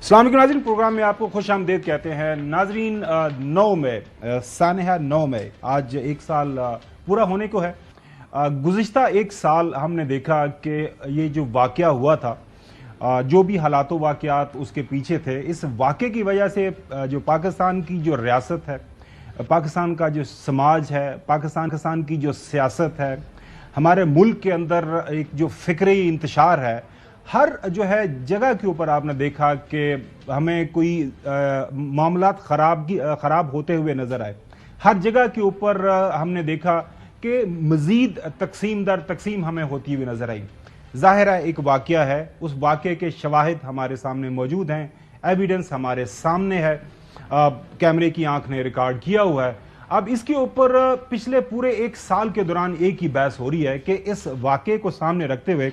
अस्सलाम वालेकुम नाज़रीन, प्रोग्राम में आपको खुश आमदीद कहते हैं। नाज़रीन, 9 मई सानहा 9 मई आज एक साल पूरा होने को है। गुज़िश्ता एक साल हमने देखा कि ये जो वाक़या हुआ था, जो भी हालात वाक़यात उसके पीछे थे, इस वाक़े की वजह से जो पाकिस्तान की जो रियासत है, पाकिस्तान का जो समाज है, पाकिस्तान की जो सियासत है, हमारे मुल्क के अंदर एक जो फ़िक्री इंतशार है, हर जो है जगह के ऊपर आपने देखा कि हमें कोई मामलात ख़राब होते हुए नज़र आए। हर जगह के ऊपर हमने देखा कि मज़ीद तकसीम दर तकसीम हमें होती हुई नज़र आई। ज़ाहिर है एक वाक़या है, उस वाक़े के शवाहिद हमारे सामने मौजूद हैं, एविडेंस हमारे सामने है, कैमरे की आंख ने रिकॉर्ड किया हुआ है। अब इसके ऊपर पिछले पूरे एक साल के दौरान एक ही बहस हो रही है कि इस वाक़े को सामने रखते हुए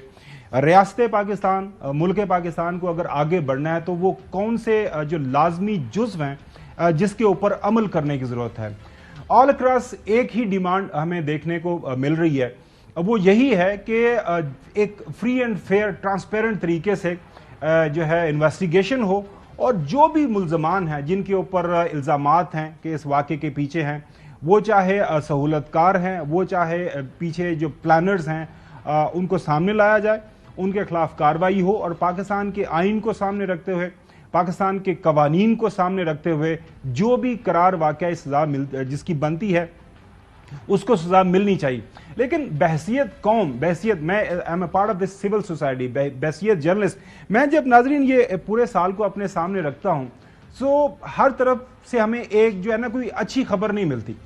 रियासत पाकिस्तान, मुल्क पाकिस्तान को अगर आगे बढ़ना है तो वो कौन से जो लाजमी जुज़्व हैं जिसके ऊपर अमल करने की ज़रूरत है। ऑल अक्रॉस एक ही डिमांड हमें देखने को मिल रही है, वो यही है कि एक फ्री एंड फेयर ट्रांसपेरेंट तरीके से जो है इन्वेस्टिगेशन हो, और जो भी मुल्ज़मान हैं जिनके ऊपर इल्ज़ामात हैं कि इस वाक़े के पीछे हैं, वो चाहे सहूलतकार हैं, वो चाहे पीछे जो प्लानर्स हैं, उनको सामने लाया जाए, उनके खिलाफ कार्रवाई हो, और पाकिस्तान के आइन को सामने रखते हुए, पाकिस्तान के कवानीन को सामने रखते हुए जो भी करार वाक़या सज़ा जिसकी बनती है उसको सज़ा मिलनी चाहिए। लेकिन बहसियत कौम, बहसियत मैं I am a part of this civil society, बहसियत जर्नलिस्ट, मैं जब नाजरीन ये पूरे साल को अपने सामने रखता हूँ तो हर तरफ से हमें एक जो है ना कोई अच्छी खबर नहीं मिलती।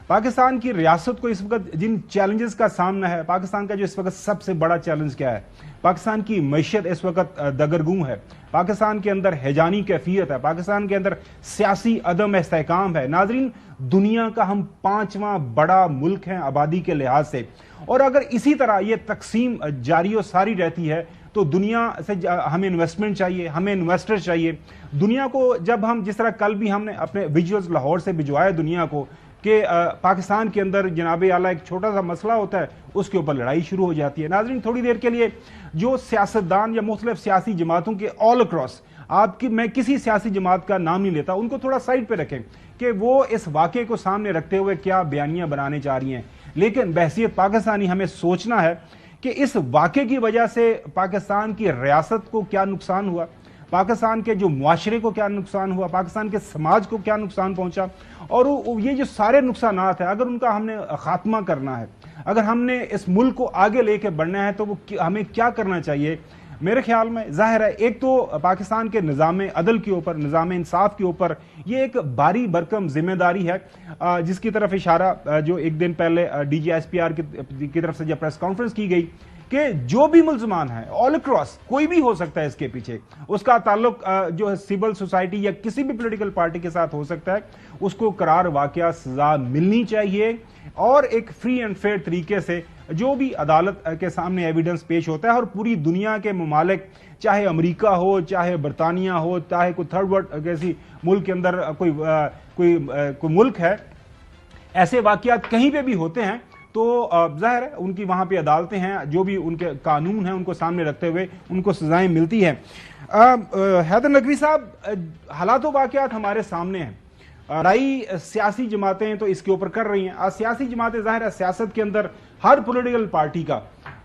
पाकिस्तान की रियासत को इस वक्त जिन चैलेंजेस का सामना है, पाकिस्तान का जो इस वक्त सबसे बड़ा चैलेंज क्या है, पाकिस्तान की मईशत इस वक्त दगरगूं है, पाकिस्तान के अंदर हैजानी कैफियत है, पाकिस्तान के अंदर सियासी अदम इस्तेहकाम है। नाजरीन, दुनिया का हम 5वां बड़ा मुल्क हैं आबादी के लिहाज से, और अगर इसी तरह ये तकसीम जारी और सारी रहती है तो दुनिया से हमें इन्वेस्टमेंट चाहिए, हमें इन्वेस्टर चाहिए। दुनिया को जब हम, जिस तरह कल भी हमने अपने विजुअल्स लाहौर से भिजवाए दुनिया को कि पाकिस्तान के अंदर जनाब आला एक छोटा सा मसला होता है, उसके ऊपर लड़ाई शुरू हो जाती है। नाज़रीन, थोड़ी देर के लिए जो सियासतदान या मुख्तलिफ सियासी जमातों के ऑल अक्रॉस, मैं किसी सियासी जमात का नाम नहीं लेता, उनको थोड़ा साइड पे रखें कि वो इस वाक़े को सामने रखते हुए क्या बयानियां बनाने जा रही हैं। लेकिन बहसियत पाकिस्तानी हमें सोचना है कि इस वाक़े की वजह से पाकिस्तान की रियासत को क्या नुकसान हुआ, पाकिस्तान के जो मुआशरे को क्या नुकसान हुआ, पाकिस्तान के समाज को क्या नुकसान पहुंचा, और ये जो सारे नुकसानात हैं अगर उनका हमने खात्मा करना है, अगर हमने इस मुल्क को आगे लेके बढ़ना है तो वो हमें क्या करना चाहिए। मेरे ख्याल में ज़ाहिर है एक तो पाकिस्तान के निज़ाम अदल के ऊपर, निज़ाम इंसाफ के ऊपर ये एक भारी भरकम जिम्मेदारी है, जिसकी तरफ इशारा जो एक दिन पहले DGSPR की तरफ से जब प्रेस कॉन्फ्रेंस की गई कि जो भी मुल्ज़मान है ऑल अक्रॉस, कोई भी हो सकता है इसके पीछे, उसका ताल्लुक जो है सिविल सोसाइटी या किसी भी पॉलिटिकल पार्टी के साथ हो सकता है, उसको करार वाक़या सज़ा मिलनी चाहिए, और एक फ्री एंड फेयर तरीके से जो भी अदालत के सामने एविडेंस पेश होता है। और पूरी दुनिया के ममालिक, चाहे अमेरिका हो, चाहे बरतानिया हो, चाहे कोई थर्ड वर्ल्ड कैसी मुल्क के अंदर कोई मुल्क है, ऐसे वाक़यात कहीं पे भी होते हैं तो ज़ाहिर है उनकी वहाँ पे अदालतें हैं, जो भी उनके कानून हैं उनको सामने रखते हुए उनको सज़ाएं मिलती हैं। हैदर नकवी साहब, हालात वाक़यात हमारे सामने हैं, लड़ाई सियासी जमातें तो इसके ऊपर कर रही हैं। सियासी जमातें, ज़ाहिर है सियासत के अंदर हर पॉलिटिकल पार्टी का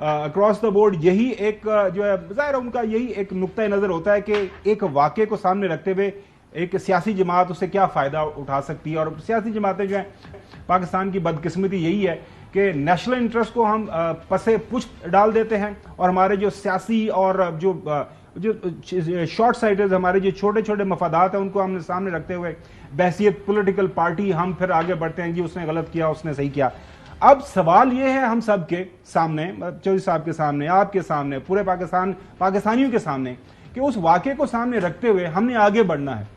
अक्रॉस द बोर्ड यही एक जो है, ज़ाहिर है उनका यही एक नुक्ता नज़र होता है कि एक वाक़े को सामने रखते हुए एक सियासी जमात उससे क्या फ़ायदा उठा सकती है। और सियासी जमातें जो हैं, पाकिस्तान की बदकिस्मती यही है कि नेशनल इंटरेस्ट को हम पसे पुष्ट डाल देते हैं, और हमारे जो सियासी और जो शॉर्ट साइटेड, हमारे जो छोटे छोटे मफादात हैं उनको हमने सामने रखते हुए बहसियत पॉलिटिकल पार्टी हम फिर आगे बढ़ते हैं कि उसने गलत किया, उसने सही किया। अब सवाल ये है हम सब के सामने, चौधरी साहब के सामने, आपके सामने, पूरे पाकिस्तानियों के सामने, कि उस वाक़े को सामने रखते हुए हमने आगे बढ़ना है,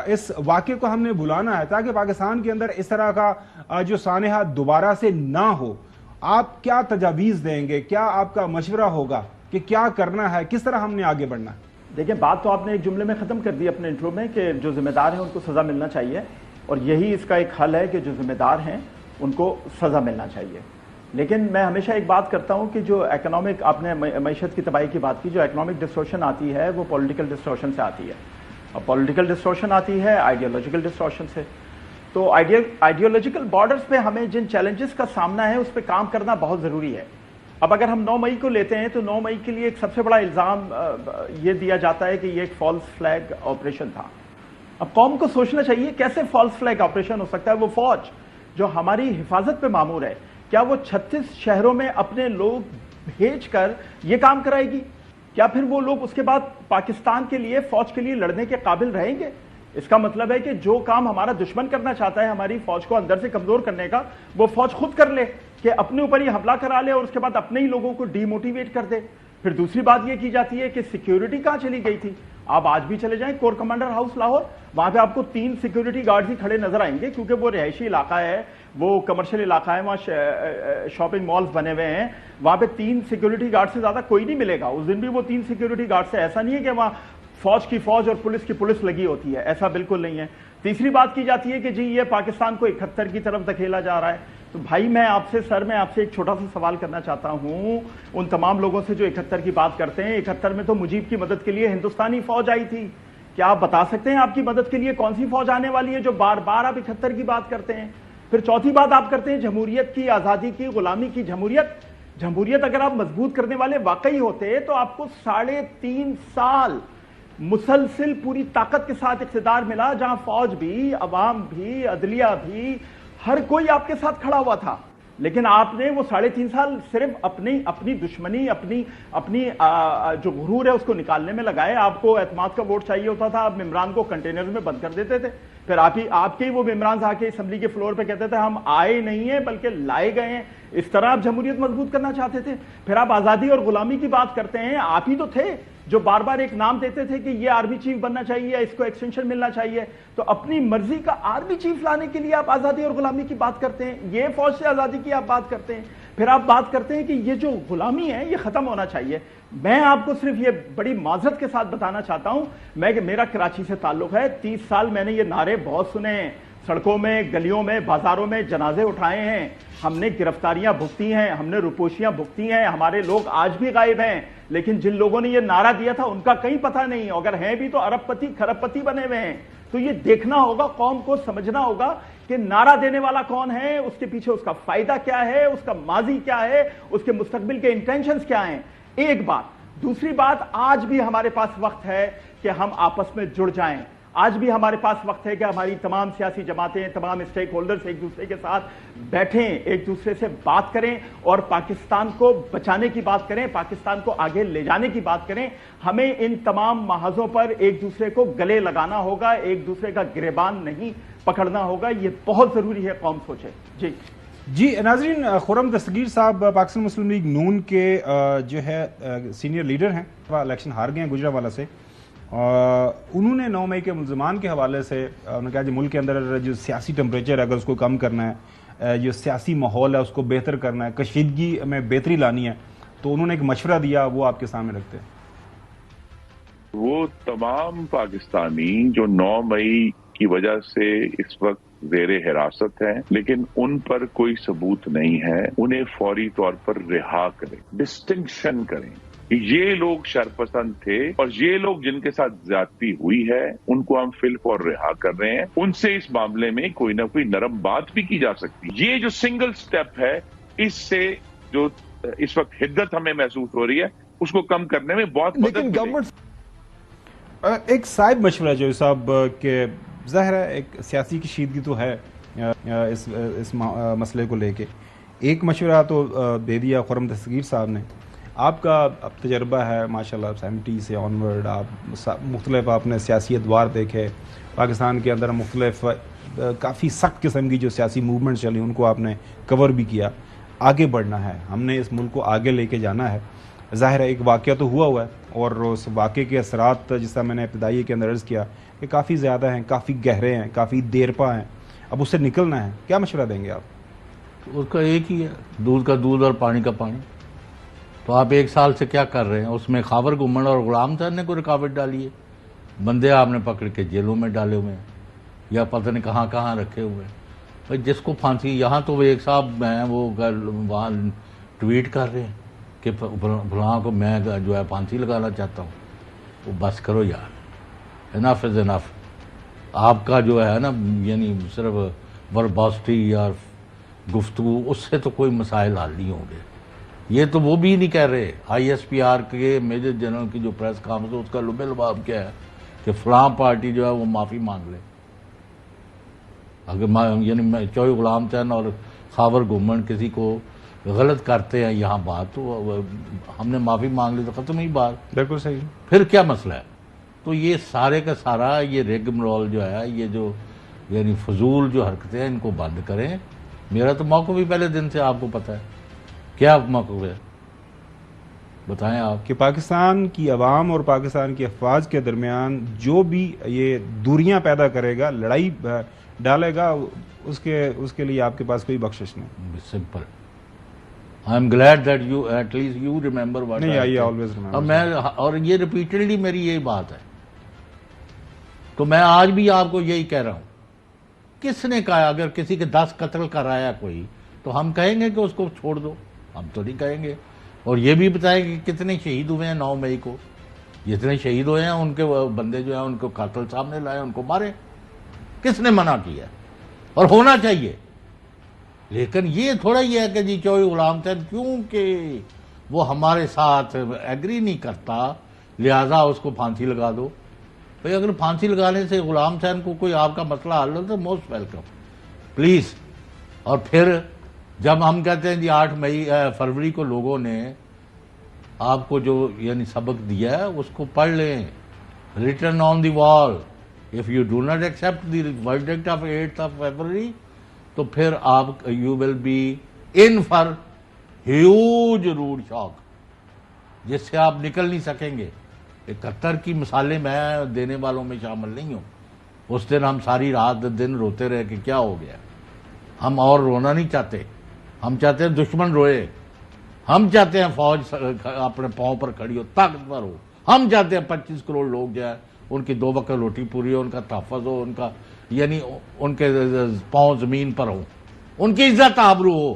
इस वाक़े को हमने बुलाना है ताकि पाकिस्तान के अंदर इस तरह का जो सानहा दोबारा से ना हो। आप क्या तजावीज़ देंगे, क्या आपका मशवरा होगा कि क्या करना है, किस तरह हमने आगे बढ़ना है? देखिए, बात तो आपने एक जुमले में ख़त्म कर दी अपने इंट्रो में कि जो जिम्मेदार हैं उनको सज़ा मिलना चाहिए, और यही इसका एक हल है कि जो जिम्मेदार हैं उनको सज़ा मिलना चाहिए। लेकिन मैं हमेशा एक बात करता हूं कि जो इकोनॉमिक, आपने मईशत की तबाही की बात की, जो इकोनॉमिक डिस्टॉर्शन आती है वो पॉलिटिकल डिस्टॉर्शन से आती है। अब पॉलिटिकल डिस्टॉर्शन आती है आइडियोलॉजिकल डिस्टॉर्शन से। तो आइडियोलॉजिकल बॉर्डर्स पे हमें जिन चैलेंजेस का सामना है उस पर काम करना बहुत ज़रूरी है। अब अगर हम 9 मई को लेते हैं तो 9 मई के लिए एक सबसे बड़ा इल्ज़ाम ये दिया जाता है कि ये एक फॉल्स फ्लैग ऑपरेशन था। अब कौम को सोचना चाहिए कैसे फॉल्स फ्लैग ऑपरेशन हो सकता है। वो फौज जो हमारी हिफाजत पे मामूर है, क्या वो 36 शहरों में अपने लोग भेजकर ये काम कराएगी? क्या फिर वो लोग उसके बाद पाकिस्तान के लिए, फौज के लिए लड़ने के काबिल रहेंगे? इसका मतलब है कि जो काम हमारा दुश्मन करना चाहता है हमारी फौज को अंदर से कमजोर करने का, वो फौज खुद कर ले, कि अपने ऊपर ही हमला करा ले और उसके बाद अपने ही लोगों को डीमोटिवेट कर दे। फिर दूसरी बात ये की जाती है कि सिक्योरिटी कहां चली गई थी। आप आज भी चले जाएं कोर कमांडर हाउस लाहौर, वहां पे आपको 3 सिक्योरिटी गार्ड ही खड़े नजर आएंगे, क्योंकि वो रिहायशी इलाका है, वो कमर्शियल इलाका है, वहां शॉपिंग मॉल्स बने हुए हैं, वहां पे 3 सिक्योरिटी गार्ड से ज्यादा कोई नहीं मिलेगा। उस दिन भी वो 3 सिक्योरिटी गार्ड से, ऐसा नहीं है कि वहां फौज की फौज और पुलिस की पुलिस लगी होती है, ऐसा बिल्कुल नहीं है। तीसरी बात की जाती है कि जी ये पाकिस्तान को 71 की तरफ धकेला जा रहा है। तो भाई मैं आपसे एक छोटा सा सवाल करना चाहता हूं उन तमाम लोगों से जो 71 की बात करते हैं। 71 में तो मुजीब की मदद के लिए हिंदुस्तानी फौज आई थी। क्या आप बता सकते हैं आपकी मदद के लिए कौन सी फौज आने वाली है जो बार बार आप 71 की बात करते हैं? फिर चौथी बात आप करते हैं जमहूरियत की, आजादी की, गुलामी की। जमहूरियत अगर आप मजबूत करने वाले वाकई होते तो आपको 3.5 साल मुसलसिल पूरी ताकत के साथ इख्तिदार मिला, जहां फौज भी, अवाम भी, अदलिया भी, हर कोई आपके साथ खड़ा हुआ था। लेकिन आपने वो 3.5 साल सिर्फ अपनी दुश्मनी, अपनी जो गुरूर है उसको निकालने में लगाए। आपको एतमाद का वोट चाहिए होता था, आप इमरान को कंटेनर में बंद कर देते थे। फिर आपके ही वो इमरान आके असेंबली के फ्लोर पे कहते थे हम आए नहीं है बल्कि लाए गए हैं। इस तरह आप जमहूरियत मजबूत करना चाहते थे। फिर आप आजादी और गुलामी की बात करते हैं, आप ही तो थे जो बार बार एक नाम देते थे कि ये आर्मी चीफ बनना चाहिए, इसको एक्सटेंशन मिलना चाहिए। तो अपनी मर्जी का आर्मी चीफ लाने के लिए आप आजादी और गुलामी की बात करते हैं, ये फौज से आजादी की आप बात करते हैं। फिर आप बात करते हैं कि ये जो गुलामी है ये खत्म होना चाहिए। मैं आपको सिर्फ ये बड़ी माजरत के साथ बताना चाहता हूं, मेरा कराची से ताल्लुक है, 30 साल मैंने ये नारे बहुत सुने हैं, सड़कों में, गलियों में, बाजारों में जनाजे उठाए हैं, हमने गिरफ्तारियां भुगती हैं, हमने रुपोशियां भुगती हैं, हमारे लोग आज भी गायब हैं। लेकिन जिन लोगों ने ये नारा दिया था उनका कहीं पता नहीं, अगर हैं भी तो अरबपति खरबपति बने हुए हैं। तो ये देखना होगा, कौम को समझना होगा कि नारा देने वाला कौन है, उसके पीछे उसका फायदा क्या है, उसका माजी क्या है, उसके मुस्तकबिल के इंटेंशंस क्या हैं। एक बात। दूसरी बात, आज भी हमारे पास वक्त है कि हम आपस में जुड़ जाएं। आज भी हमारे पास वक्त है कि हमारी तमाम सियासी जमातें, तमाम स्टेक होल्डर्स एक दूसरे के साथ बैठें, एक दूसरे से बात करें और पाकिस्तान को बचाने की बात करें, पाकिस्तान को आगे ले जाने की बात करें। हमें इन तमाम महाजों पर एक दूसरे को गले लगाना होगा, एक दूसरे का गिरेबान नहीं पकड़ना होगा। ये बहुत जरूरी है, कौम सोचे। जी नाजरीन, खुर्रम दस्तगीर साहब पाकिस्तान मुस्लिम लीग नून के जो है सीनियर लीडर हैं, इलेक्शन हार गए हैं गुजरावाला से। उन्होंने 9 मई के मुल्ज़मान के हवाले से उन्होंने कहा कि मुल्क के अंदर जो सियासी टेम्परेचर है अगर उसको कम करना है, जो सियासी माहौल है उसको बेहतर करना है, कशीदगी में बेहतरी लानी है, तो उन्होंने एक मशवरा दिया, वो आपके सामने रखते हैं। वो तमाम पाकिस्तानी जो 9 मई की वजह से इस वक्त ज़ेरे हिरासत है लेकिन उन पर कोई सबूत नहीं है, उन्हें फौरी तौर पर रिहा करें, डिस्टिंक्शन करें। ये लोग शरपसंद थे और ये लोग जिनके साथ ज्यादती हुई है उनको हम फिल्फ और रिहा कर रहे हैं। उनसे इस मामले में कोई ना कोई नरम बात भी की जा सकती है। ये जो सिंगल स्टेप है, इससे जो इस वक्त हिद्दत हमें महसूस हो रही है उसको कम करने में बहुत मदद गवर्नमेंट एक साइड मशवरा जो साहब के ज़ाहिर है एक सियासी कशीदगी तो है इस मसले को लेके, एक मशवरा तो दे दिया खुर्रम दस्तगीर साहब ने। आपका अब तजर्बा है माशाल्लाह 70 से ऑनवर्ड, आप मुख्तलिफ आपने सियासी अदवार देखे, पाकिस्तान के अंदर मुख्तलिफ काफ़ी सख्त किस्म की जो सियासी मूवमेंट चली उनको आपने कवर भी किया। आगे बढ़ना है, हमने इस मुल्क को आगे लेके जाना है। ज़ाहिर है एक वाक़या तो हुआ है और उस वाक़े के असरात जिसका मैंने इब्तिदाई के अंदर अर्ज़ किया कि काफ़ी ज़्यादा हैं, काफ़ी गहरे हैं, काफ़ी देरपा हैं, अब उससे निकलना है। क्या मशवरा देंगे आप? उसका एक ही है, दूध का दूध और पानी का पानी। तो आप 1 साल से क्या कर रहे हैं? उसमें खावर गुमन और गुलाम सर ने कोई रुकावट डाली है? बंदे आपने पकड़ के जेलों में डाले हुए हैं या पता नहीं कहाँ कहाँ रखे हुए हैं। भाई जिसको फांसी, यहाँ तो वो एक साहब हैं वो वहाँ ट्वीट कर रहे हैं कि फलां को मैं जो है फांसी लगाना चाहता हूँ। वो बस करो यार, انف از انف. آپ کا جو ہے نا یعنی صرف ورباسٹی اور گفتگو اس سے تو کوئی مسائل حل نہیں ہوں گے. یہ تو وہ بھی نہیں کہہ رہے. آئی ایس پی آر کے میجر جنرل کی جو پریس کانفرنس ہے اس کا لب لباب کیا ہے کہ فلاں پارٹی جو ہے وہ معافی مانگ لے. اگر یعنی چوہے غلام چین اور خاور گومن کسی کو غلط کرتے ہیں یہاں بات تو ہم نے معافی مانگ لی تو ختم ہی بات. بالکل صحیح. پھر کیا مسئلہ ہے؟ تو یہ سارے کا سارا یہ ریگ مرول جو ہے یہ جو یعنی فضول جو حرکتیں ہیں ان کو بند کریں. میرا تو موقف بھی پہلے دن سے آپ کو پتہ ہے. کیا موقف ہے بتائیں آپ؟ کہ پاکستان کی عوام اور پاکستان کی افواج کے درمیان جو بھی یہ دوریاں پیدا کرے گا، لڑائی ڈالے گا، اس کے لیے آپ کے پاس کوئی بخشش نہیں. Simple. I am glad that you at least you remember what. نہیں، آئی آلویز ریمبر. میں اور یہ ریپیٹڈلی میری یہی بات ہے. تو میں آج بھی آپ کو یہی کہہ رہا ہوں. کس نے کہا اگر کسی کے 10 قتل کرایا کوئی تو ہم کہیں گے کہ اس کو چھوڑ دو؟ ہم تو نہیں کہیں گے. اور یہ بھی بتائیں کہ کتنے شہید ہوئے ہیں 9 مئی کو. جتنے شہید ہوئے ہیں ان کے بندے جو ہیں ان کو قاتل سامنے لائے، ان کو مارے. کس نے منع کیا؟ اور ہونا چاہیے. لیکن یہ تھوڑا یہ ہے کہ جی چوہے غلام چین کیونکہ وہ ہمارے ساتھ ایگری نہیں کرتا لہذا اس کو پھانسی لگا دو. بھئی اگر پھانسی لگانے سے غلام چین کو کوئی آپ کا مسئلہ حل ہو تو موسٹ ویلکم پلیز. اور پھر جب ہم کہتے ہیں جی 8 فروری کو لوگوں نے آپ کو جو یعنی سبق دیا ہے اس کو پڑھ لیں. Return on the wall. If you do not accept the verdict of 8 February تو پھر آپ you will be in for huge rude shock جس سے آپ نکل نہیں سکیں گے. 71 کی مثالیں میں دینے والوں میں شامل نہیں ہوں. اس دن ہم ساری رات دن روتے رہے کہ کیا ہو گیا. ہم اور رونا نہیں چاہتے. ہم چاہتے ہیں دشمن روئے. ہم چاہتے ہیں فوج اپنے پاؤں پر کھڑی ہو، طاقتور ہو. ہم چاہتے ہیں 25 کروڑ لوگ جو ہے ان کی 2 وقت روٹی پوری ہو، ان کا تحفظ ہو، ان کا یعنی ان کے پاؤں زمین پر ہو، ان کی عزت آبرو ہو.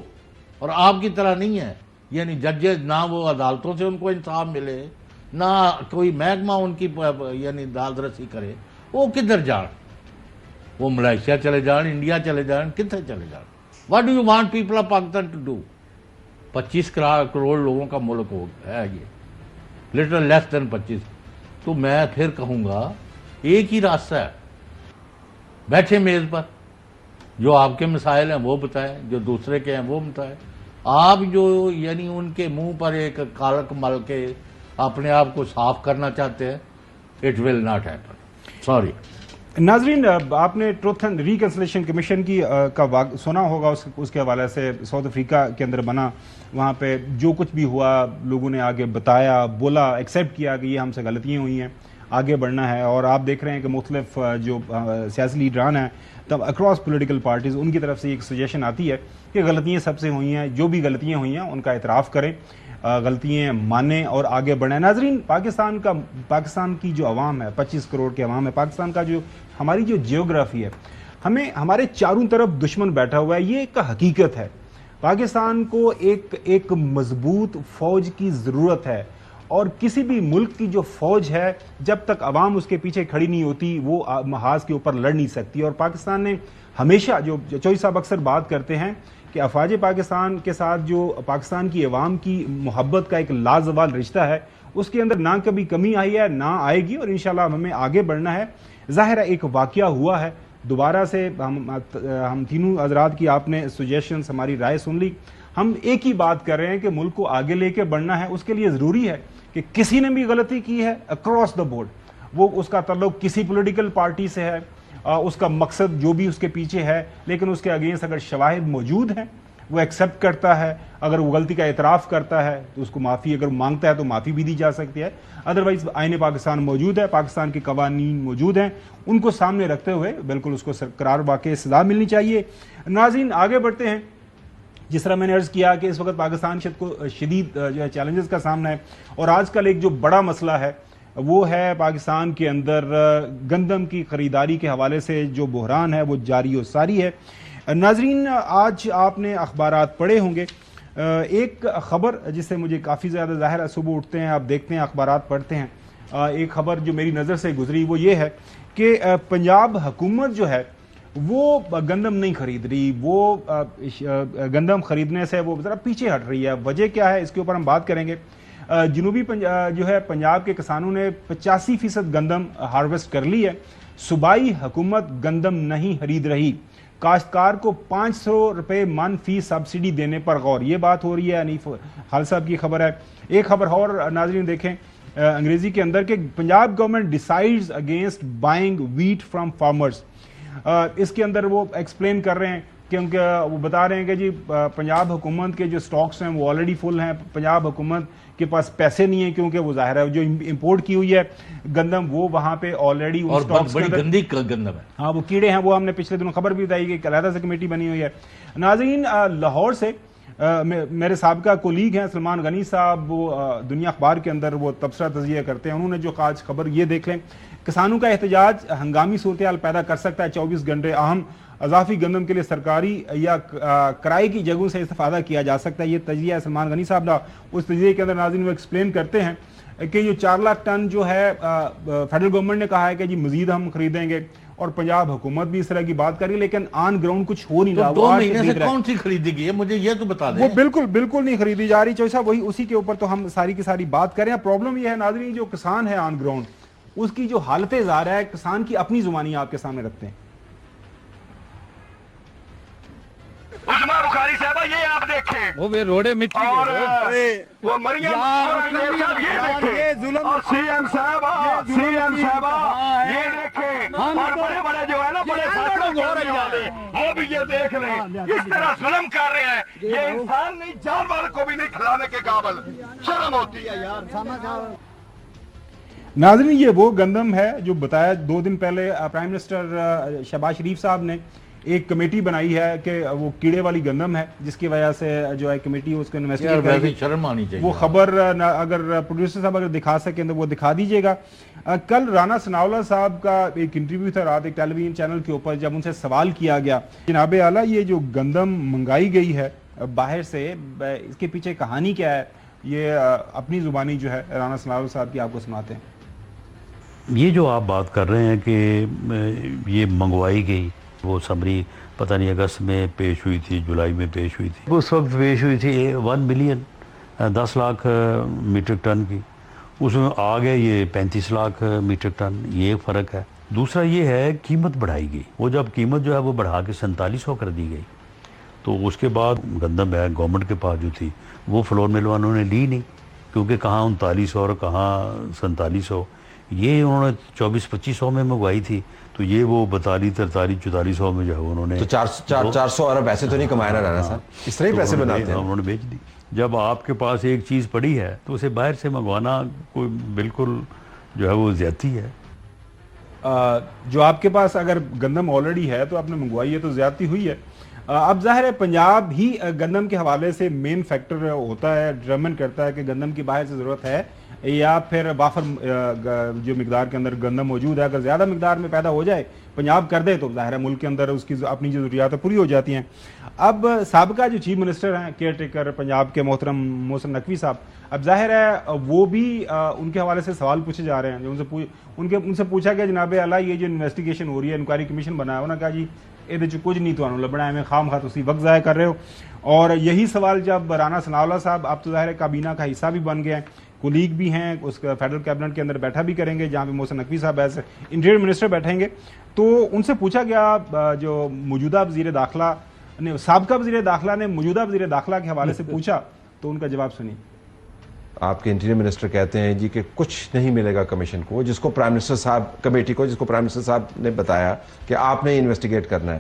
اور آپ کی طرح نہیں ہے یعنی ججز نہ وہ عدالتوں سے ان کو انصاف ملے نہ کوئی محکمہ ان کی یعنی داد رسی کرے. وہ کدھر جان؟ وہ ملائیشیا چلے جان، انڈیا چلے جان، کتنے چلے جان؟ What do you want people of Pakistan to do? 25 crore لوگوں کا ملک ہے یہ، لٹل لیس دین 25. تو میں پھر کہوں گا ایک ہی راستہ ہے. بیٹھے میز پر، جو آپ کے مسائل ہیں وہ بتائیں، جو دوسرے کے ہیں وہ بتائیں. آپ جو یعنی ان کے منہ پر ایک کالک مل کے اپنے آپ کو صاف کرنا چاہتے ہیں، it will not happen. Sorry. ناظرین، آپ نے ٹروتھ اینڈ ریکنسلیشن کمیشن کا سنا ہوگا. اس کے حوالے سے ساؤتھ افریقہ کے اندر بنا، وہاں پہ جو کچھ بھی ہوا لوگوں نے آگے بتایا، بولا، ایکسیپٹ کیا کہ یہ ہم سے غلطیاں ہوئی ہیں، آگے بڑھنا ہے. اور آپ دیکھ رہے ہیں کہ مختلف جو سیاسی لیڈران ہیں تب اکراس پولیٹیکل پارٹیز، ان کی طرف سے ایک سجیشن آتی ہے کہ غلطیاں سب سے ہوئی ہیں. جو بھی غلطیاں ہوئی ہیں ان کا اعتراف کریں، غلطیاں مانیں اور آگے بڑھیں. ناظرین، پاکستان کی جو عوام ہے، 25 کروڑ کی عوام ہے، پاکستان کا جو ہماری جو جیوگرافی ہے، ہمارے چاروں طرف دشمن بیٹھا ہوا ہے. یہ ایک حقیقت ہے. پاکستان کو ایک مضبوط فوج کی ضرورت ہے. اور کسی بھی ملک کی جو فوج ہے جب تک عوام اس کے پیچھے کھڑی نہیں ہوتی وہ محاذ کے اوپر لڑ نہیں سکتی. اور پاکستان نے ہمیشہ، جو چوہی صاحب اکثر بات کرتے ہیں کہ افواج پاکستان کے ساتھ جو پاکستان کی عوام کی محبت کا ایک لازوال رشتہ ہے، اس کے اندر نہ کبھی کمی آئی ہے نہ آئے گی. اور انشاءاللہ ہمیں آگے بڑھنا ہے. ظاہر ہے ایک واقعہ ہوا ہے، دوبارہ سے ہم تینوں حضرات کی آپ نے سجیشنز، ہماری رائے سن لی. ہم ایک ہی بات کر رہے ہیں کہ ملک کو آگے لے کے بڑھنا ہے. اس کے لیے ضروری ہے کہ کسی نے بھی غلطی کی ہے اکراس دا بورڈ، وہ اس کا تعلق کسی پولیٹیکل پارٹی سے ہے، اس کا مقصد جو بھی اس کے پیچھے ہے، لیکن اس کے اگینسٹ اگر شواہد موجود ہیں وہ ایکسیپٹ کرتا ہے. اگر وہ غلطی کا اعتراف کرتا ہے تو اس کو معافی اگر مانگتا ہے تو معافی بھی دی جا سکتی ہے. ادروائز آئین پاکستان موجود ہے، پاکستان کے قوانین موجود ہیں، ان کو سامنے رکھتے ہوئے بالکل اس کو قرار واقع سزا ملنی چاہیے. ناظرین، آگے بڑھتے ہیں. جس طرح میں نے عرض کیا کہ اس وقت پاکستان کو شدید جو ہے چیلنجز کا سامنا ہے. اور آج کل ایک جو بڑا مسئلہ ہے وہ ہے پاکستان کے اندر گندم کی خریداری کے حوالے سے جو بحران ہے وہ جاری و ساری ہے. ناظرین، آج آپ نے اخبارات پڑھے ہوں گے. ایک خبر جس سے مجھے کافی زیادہ ظاہر ہے، صبح اٹھتے ہیں آپ دیکھتے ہیں اخبارات پڑھتے ہیں، ایک خبر جو میری نظر سے گزری وہ یہ ہے کہ پنجاب حکومت جو ہے وہ گندم نہیں خرید رہی، وہ گندم خریدنے سے وہ ذرا پیچھے ہٹ رہی ہے۔ وجہ کیا ہے اس کے اوپر ہم بات کریں گے۔ جنوبی جو ہے پنجاب کے کسانوں نے 85% گندم ہارویسٹ کر لی ہے، صوبائی حکومت گندم نہیں خرید رہی، کاشتکار کو 500 روپے من فی سبسڈی دینے پر غور، یہ بات ہو رہی ہے۔ حنیف خالد صاحب کی خبر ہے۔ ایک خبر اور ناظرین دیکھیں انگریزی کے اندر کہ Punjab government decides against buying wheat from farmers, اس کے اندر وہ ایکسپلین کر رہے ہیں کیونکہ وہ بتا رہے ہیں کہ جی پنجاب حکومت کے جو سٹاکس ہیں وہ آلریڈی فل ہیں، پنجاب حکومت کے پاس پیسے نہیں ہیں کیونکہ وہ ظاہر ہے جو امپورٹ کی ہوئی ہے گندم وہ وہاں پہ آلریڈی اور بڑی گندی گندم ہے، ہاں وہ کیڑے ہیں، وہ ہم نے پچھلے دنوں خبر بھی بتائی کہ ایک علیحدہ سے کمیٹی بنی ہوئی ہے۔ ناظرین لاہور سے میرے سابقہ کولیگ ہیں سلمان غنی صاحب، وہ دنیا اخبار کے اندر وہ تبصرہ تجزیہ کرتے ہیں، انہوں نے جو آج خبر یہ دیکھ لیں، کسانوں کا احتجاج ہنگامی صورتحال پیدا کر سکتا ہے، 24 گھنٹے اہم اضافی گندم کے لیے سرکاری یا کرائے کی جگہوں سے استفادہ کیا جا سکتا ہے، یہ تجزیہ ہے سلمان غنی صاحب کا۔ اس تجزیے کے اندر ناظرین وہ ایکسپلین کرتے ہیں کہ یہ 4 لاکھ ٹن جو ہے فیڈرل گورنمنٹ نے کہا ہے کہ جی مزید ہم خریدیں گے، اور پنجاب حکومت بھی اس طرح کی بات کر رہی ہے، لیکن آن گراؤنڈ کچھ ہو نہیں رہا۔ 2 مہینے سے کون سی خریدی گئی ہے مجھے یہ تو بتا دیں۔ وہ بالکل نہیں خریدی جا رہی چوہی صاحب، وہی اسی کے اوپر تو ہم ساری کی ساری بات کریں۔ پرابلم یہ ہے ناظرین جو کسان ہے آن گراؤنڈ اس کی جو حالت زار ہے، کسان کی اپنی زبانی آپ کے سامنے رکھتے ہیں۔ عثمان بخاری صاحبہ یہ آپ دیکھیں، وہ روڑے مٹی اور وہ مریم یہ ظلم، اور سی ایم صاحبہ یہ دیکھیں، اور بڑے بڑے جو ہے نا بڑے وہ بھی یہ دیکھ لیں اس طرح ظلم کر رہے ہیں۔ یہ انسان نہیں، جانور کو بھی نہیں کھلانے کے قابل، شرم ہوتی ہے یار۔ ناظرین یہ وہ گندم ہے جو بتایا 2 دن پہلے پرائم منسٹر شہباز شریف صاحب نے ایک کمیٹی بنائی ہے کہ وہ کیڑے والی گندم ہے، جس کی وجہ سے جو ہے کمیٹی اس کو انویسٹیگیٹ کرے گی۔ شرم آنی چاہیے۔ وہ خبر اگر پروڈیوسر صاحب اگر دکھا سکیں تو وہ دکھا دیجیے گا۔ کل رانا ثناءاللہ صاحب کا ایک انٹرویو تھا رات ایک ٹیلی ویژن چینل کے اوپر، جب ان سے سوال کیا گیا جناب اعلیٰ یہ جو گندم منگائی گئی ہے باہر سے، اس کے پیچھے کہانی کیا ہے، یہ اپنی زبانی جو ہے رانا ثناءاللہ صاحب کی آپ کو سناتے ہیں۔ یہ جو آپ بات کر رہے ہیں کہ یہ منگوائی گئی، وہ سمری پتہ نہیں اگست میں پیش ہوئی تھی، جولائی میں پیش ہوئی تھی، اس وقت پیش ہوئی تھی 1 ملین 10 لاکھ میٹرک ٹن کی، اس میں آ گئے یہ 35 لاکھ میٹرک ٹن، یہ فرق ہے۔ دوسرا یہ ہے قیمت بڑھائی گئی، وہ جب قیمت جو ہے وہ بڑھا کے 4700 کر دی گئی، تو اس کے بعد گندم ہے گورنمنٹ کے پاس جو تھی وہ فلور مل والوں نے لی نہیں، کیونکہ کہاں 3900 اور کہاں 4700، یہ انہوں نے 2400-2500 میں منگوائی تھی، تو یہ وہ 4200-4300-4400 میں جو ہے انہوں نے تو 400 ارب ایسے تو نہیں کمایا نا رانا صاحب، اس طرح ہی پیسے بناتے ہیں، انہوں نے بیچ دی۔ جب آپ کے پاس ایک چیز پڑی ہے تو اسے باہر سے منگوانا کوئی بالکل جو ہے وہ زیادتی ہے۔ جو آپ کے پاس اگر گندم آلریڈی ہے تو آپ نے منگوائی ہے تو زیادتی ہوئی ہے۔ اب ظاہر ہے پنجاب ہی گندم کے حوالے سے مین فیکٹر ہوتا ہے، ڈٹرمن کرتا ہے کہ گندم کی باہر سے ضرورت ہے یا پھر وافر جو مقدار کے اندر گندم موجود ہے، اگر زیادہ مقدار میں پیدا ہو جائے پنجاب کر دے تو ظاہر ہے ملک کے اندر اس کی اپنی جو ضروریات پوری ہو جاتی ہیں۔ اب سابقہ جو چیف منسٹر ہیں کیئر ٹیکر پنجاب کے محترم محسن نقوی صاحب، اب ظاہر ہے وہ بھی ان کے حوالے سے سوال پوچھے جا رہے ہیں، جو ان سے پوچھا گیا جناب اعلیٰ یہ جو انویسٹیگیشن ہو رہی ہے، انکوائری کمیشن بنا ہے، انہوں نے کہا جی یہ کچھ نہیں تو لبنا ہے، میں خام خواہ اسی وقت ضائع کر رہے ہو۔ اور یہی سوال جب رانا ثناءاللہ صاحب اب تو ظاہر کابینہ کا حصہ بھی بن گئے ہیں، کولیگ بھی ہیں، اس کا فیڈرل کیبنٹ کے اندر بیٹھا بھی کریں گے جہاں پہ محسن نقوی صاحب ایز انٹیریئر منسٹر بیٹھیں گے، تو ان سے پوچھا گیا جو موجودہ وزیر داخلہ نے، سابقہ وزیر داخلہ نے موجودہ وزیر داخلہ کے حوالے سے پوچھا تو ان کا جواب سنی۔ آپ کے انٹیریئر منسٹر کہتے ہیں جی کہ کچھ نہیں ملے گا کمیشن کو، جس کو پرائم منسٹر صاحب کمیٹی کو، جس کو پرائم منسٹر صاحب نے بتایا کہ آپ نے انویسٹیگیٹ کرنا ہے،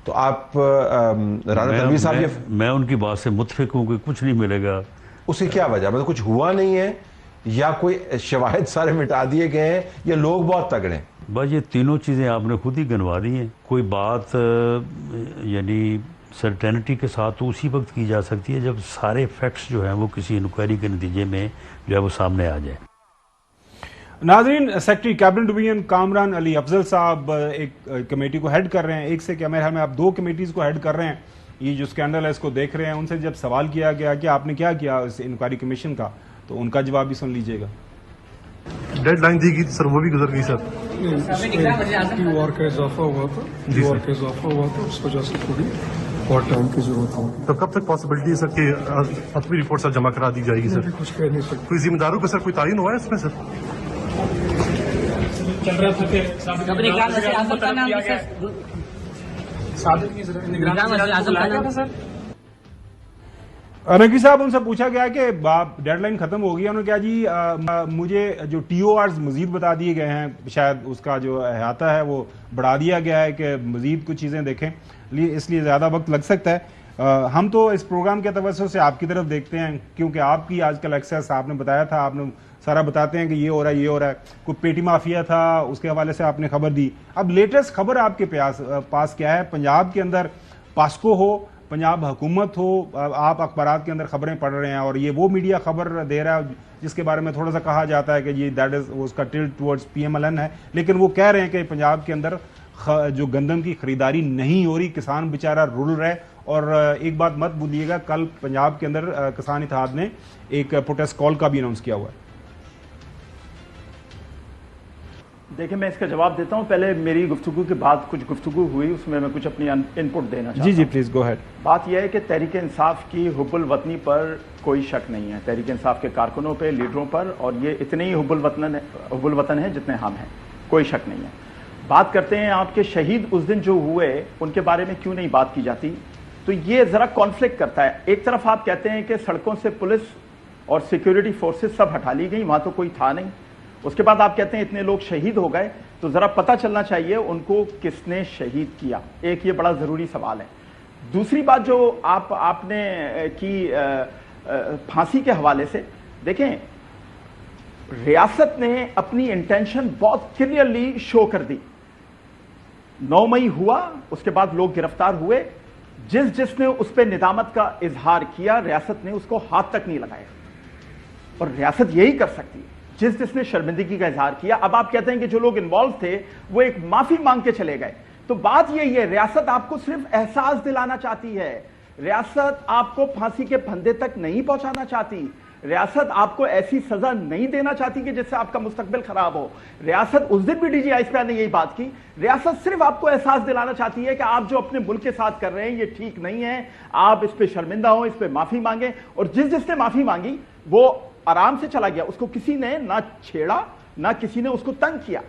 تو آپ رانا تنویر صاحب میں ان کی بات سے متفق ہوں کہ کچھ نہیں ملے گا۔ اس کی کیا وجہ، مطلب کچھ ہوا نہیں ہے یا کوئی شواہد سارے مٹا دیے گئے ہیں یا لوگ بہت تگڑے ہیں؟ بس یہ تینوں چیزیں آپ نے خود ہی گنوا دی ہیں۔ کوئی بات یعنی سرٹینٹی کے ساتھ تو اسی وقت کی جا سکتی ہے جب سارے فیکٹس جو ہیں وہ کسی انکوائری کے نتیجے میں جو ہے وہ سامنے آ جائے۔ ناظرین، سیکرٹری کیبنٹ ڈویژن کامران علی افضل صاحب ایک کمیٹی کو ہیڈ کر رہے ہیں، ایک سے کیا میرے خیال میں آپ 2 کمیٹیز کو ہیڈ کر رہے ہیں، یہ جو اسکینڈل ہے اس کو دیکھ رہے ہیں۔ ان سے جب سوال کیا گیا کہ آپ نے کیا کیا اس انکوائری کمیشن کا، تو ان کا جواب بھی سن لیجئے گا۔ डेड लाइन दी गई थी सर, वो भी गुजर गई सर। वॉर का इजाफा हुआ था, जी वॉर सर। का इजाफा हुआ था, उस वजह से थोड़ी और टाइम की जरूरत होगी। तो कब तक पॉसिबिलिटी है सर कि अपनी रिपोर्ट सर जमा करा दी जाएगी सर? अभी कुछ कह नहीं सकते। कोई जिम्मेदारों का सर कोई तायन हुआ है इसमें सर? चल रहा था कि नकी साहब, उनसे पूछा गया कि डेडलाइन खत्म हो गई है, उन्होंने कहा जी मुझे जो TORs मजीद बता दिए गए हैं, शायद उसका जो अहाता है वो बढ़ा दिया गया है कि मजीद कुछ चीज़ें देखें, इसलिए ज़्यादा वक्त लग सकता है। हम तो इस प्रोग्राम के तवज्जो से आपकी तरफ देखते हैं, क्योंकि आपकी आजकल एक्सेस, आपने बताया था, आपने सारा बताते हैं कि ये हो रहा है, ये हो रहा है, कोई पेटी माफिया था, उसके हवाले से आपने खबर दी। अब लेटेस्ट खबर आपके पास क्या है? पंजाब के अंदर पास्को हो, पंजाब हुकूमत हो, आप अखबारात के अंदर खबरें पढ़ रहे हैं और ये वो मीडिया खबर दे रहा है जिसके बारे में थोड़ा सा कहा जाता है कि ये दैट इज उसका टिल्ट टुवर्ड्स PMLN है, लेकिन वो कह रहे हैं कि पंजाब के अंदर जो गंदम की खरीदारी नहीं हो रही, किसान बेचारा रुल रहा है। और एक बात मत भूलिएगा, कल पंजाब के अंदर किसान इत्तेहाद ने एक प्रोटेस्ट कॉल का भी अनाउंस किया हुआ है। देखिए, मैं इसका जवाब देता हूं। पहले मेरी गुफ्तगू के बाद कुछ गुफ्तगू हुई, उसमें मैं कुछ अपनी इनपुट देना चाहता हूं। जी प्लीज गो हेड। बात यह है कि तहरीक इंसाफ की हुब्बुल वतनी पर कोई शक नहीं है, तहरीक इंसाफ के कारकुनों पे, लीडरों पर, और ये इतने ही हुब्बुल वतन है जितने हम हैं, कोई शक नहीं है। बात करते हैं आपके शहीद उस दिन जो हुए, उनके बारे में क्यों नहीं बात की जाती? तो ये जरा कॉन्फ्लिक्ट करता है। एक तरफ आप कहते हैं कि सड़कों से पुलिस और सिक्योरिटी फोर्सेस सब हटा ली गई, वहां तो कोई था नहीं। उसके बाद आप कहते हैं इतने लोग शहीद हो गए, तो जरा पता चलना चाहिए उनको किसने शहीद किया। एक ये बड़ा जरूरी सवाल है। दूसरी बात जो आपने की फांसी के हवाले से, देखें, रियासत ने अपनी इंटेंशन बहुत क्लियरली शो कर दी। 9 मई हुआ, उसके बाद लोग गिरफ्तार हुए, जिसने उस पर निदामत का इजहार किया, रियासत ने उसको हाथ तक नहीं लगाया, और रियासत यही कर सकती है जिसने शर्मिंदगी का इजहार किया। अब आप कहते हैं कि जो लोग इन्वॉल्व थे वो एक माफी मांग के चले गए, तो बात यही है, रियासत आपको सिर्फ एहसास दिलाना चाहती है, रियासत आपको फांसी के फंदे तक नहीं पहुंचाना चाहती, रियासत आपको ऐसी सजा नहीं देना चाहती कि जिससे आपका मुस्तकबिल खराब हो। रियासत, उस दिन भी DG आइस्पिया ने यही बात की, रियासत सिर्फ आपको एहसास दिलाना चाहती है कि आप जो अपने मुल्क के साथ कर रहे हैं ये ठीक नहीं है, आप इस पे शर्मिंदा हो, इस पे माफी मांगे। और जिसने माफी मांगी वो आराम से चला गया, उसको किसी ने ना छेड़ा, ना किसी ने उसको तंग किया।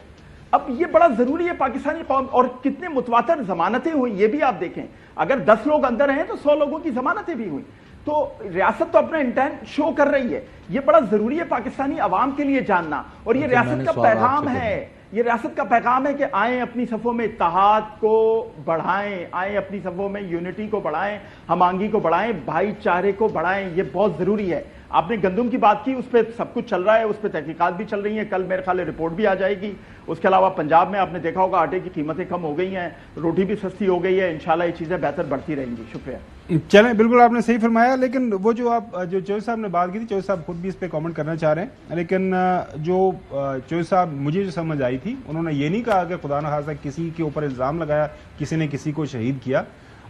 अब ये बड़ा जरूरी है पाकिस्तानी कौम, और कितने मुतवातर जमानतें हुई ये भी आप देखें। अगर 10 लोग अंदर हैं तो 100 लोगों की जमानतें भी हुई। तो रियासत तो अपना इंटेंट शो कर रही है, ये बड़ा जरूरी है पाकिस्तानी अवाम के लिए जानना। और ये रियासत का पैगाम है, ये रियासत का पैगाम है कि आए अपनी सफ़ों में इत्तेहाद को बढ़ाएं, आए अपनी सफ़ों में यूनिटी को बढ़ाएं, हमआंगी को बढ़ाएं, भाईचारे को बढ़ाएं, ये बहुत ज़रूरी है। आपने गंदम की बात की, उस पर सब कुछ चल रहा है, उस पर तहकीकात भी चल रही हैं, कल मेरे ख्याल रिपोर्ट भी आ जाएगी। उसके अलावा पंजाब में आपने देखा होगा आटे की कीमतें कम हो गई हैं, रोटी भी सस्ती हो गई है, इंशाल्लाह ये चीज़ें बेहतर बढ़ती रहेंगी। शुक्रिया। चलें, बिल्कुल आपने सही फरमाया, लेकिन वो जो चौधरी साहब ने बात की थी, चौधरी साहब खुद भी इस पे कमेंट करना चाह रहे हैं, लेकिन जो चौधरी साहब, मुझे जो समझ आई थी, उन्होंने ये नहीं कहा कि खुदा न खास्ता किसी के ऊपर इल्ज़ाम लगाया, किसी ने किसी को शहीद किया।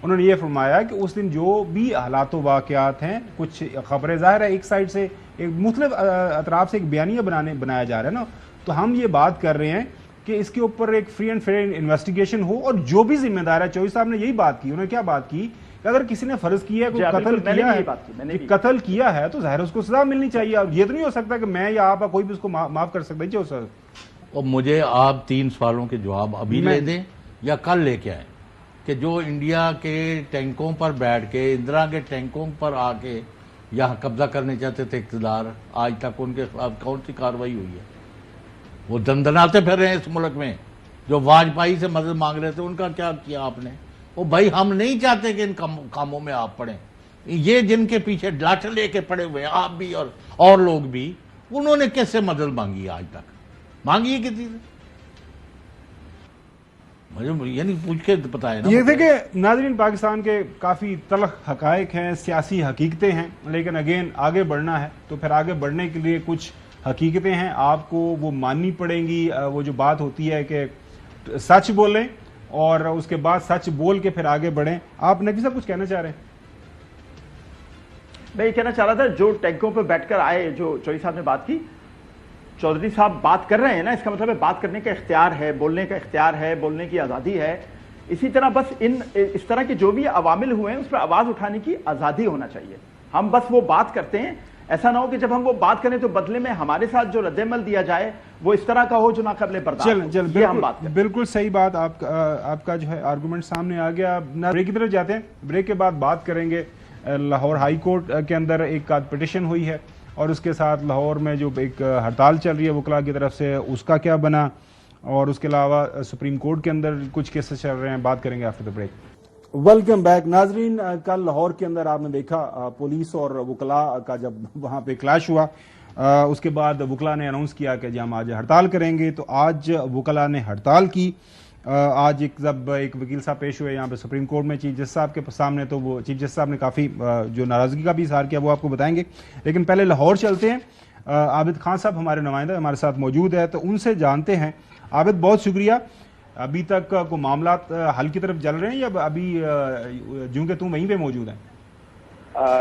उन्होंने ये फरमाया कि उस दिन जो भी हालात वाक़यात हैं, कुछ खबरें, ज़ाहिर है एक साइड से एक मुख्तलिफ अतराफ से एक बयानिया बनाया जा रहा है ना, तो हम ये बात कर रहे हैं कि इसके ऊपर एक फ्री एंड फेयर इन्वेस्टिगेशन हो, और जो भी जिम्मेदार है, चौधरी साहब ने यही बात की। उन्होंने क्या बात की कि अगर किसी ने फर्ज किया है, कोई कत्ल किया है तो ज़ाहिर उसको सजा मिलनी चाहिए। और ये तो नहीं हो सकता कि मैं या आप कोई भी उसको माफ कर सकता है। चौधरी साहब, और मुझे आप 3 सवालों के जवाब अभी ले दें या कल लेके आए कि जो इंडिया के टैंकों पर बैठ के, इंदिरा के टैंकों पर आके यहाँ कब्जा करने चाहते थे इक़्तिदार, आज तक उनके खिलाफ कौन सी कार्रवाई हुई है? वो दंदनाते फिर रहे हैं इस मुल्क में। जो वाजपेयी से मदद मांग रहे थे, उनका क्या किया आपने? वो भाई, हम नहीं चाहते कि इन कामों में आप पड़े। ये जिनके पीछे लाठ लेके पड़े हुए हैं, आप भी और लोग भी, उन्होंने कैसे मदद मांगी? आज तक मांगी है किसी से? मुझे ये नहीं पूछ के पता है ना। ये देखिए नाज़रीन, पाकिस्तान के काफ़ी तलख हकायक हैं, सियासी हकीकतें हैं, लेकिन अगेन आगे बढ़ना है तो फिर आगे बढ़ने के लिए कुछ हकीकतें हैं, आपको वो माननी पड़ेंगी। वो जो बात होती है कि सच बोलें और उसके बाद सच बोल के फिर आगे बढ़ें। आप नकी साहब कुछ कहना चाह रहे हैं? मैं ये कहना चाह रहा था, जो टैंकों पर बैठकर आए, जो चौधरी साहब ने बात की, चौधरी साहब बात कर रहे हैं ना, इसका मतलब है बात करने का इख्तियार है, बोलने का इख्तियार है, बोलने की आज़ादी है। इसी तरह बस इस तरह के जो भी अवामिल हुए हैं उस पर आवाज़ उठाने की आज़ादी होना चाहिए। हम बस वो बात करते हैं, ऐसा ना हो कि जब हम वो बात करें तो बदले में हमारे साथ जो रद्दमल दिया जाए वो इस तरह का हो जो नाक़ाबिल बर्दाश्त हो। ये हम बात करते हैं। बिल्कुल सही बात, आपका जो है आर्गूमेंट सामने आ गया। ब्रेक की तरफ जाते हैं, ब्रेक के बाद बात करेंगे लाहौर हाई कोर्ट के अंदर एक पिटिशन हुई है और उसके साथ लाहौर में जो एक हड़ताल चल रही है वकला की तरफ से, उसका क्या बना, और उसके अलावा सुप्रीम कोर्ट के अंदर कुछ केसेस चल रहे हैं, बात करेंगे after the break. Welcome back नाजरीन। कल लाहौर के अंदर आपने देखा पुलिस और वकला का जब वहाँ पे क्लैश हुआ, उसके बाद वकला ने अनाउंस किया कि हम आज हड़ताल करेंगे। तो आज वकला ने हड़ताल की। आज जब एक वकील साहब पेश हुए यहाँ पे सुप्रीम कोर्ट में चीफ जस्टिस साहब के सामने, तो वो चीफ जस्टिस साहब ने काफ़ी जो नाराज़गी का भी इजहार किया वो आपको बताएंगे। लेकिन पहले लाहौर चलते हैं। आबिद खान साहब हमारे नुमाइंदा हमारे साथ मौजूद है, तो उनसे जानते हैं। आबिद, बहुत शुक्रिया। अभी तक को मामला हल की तरफ चल रहे हैं या अभी जूं के तुम वहीं पे मौजूद हैं?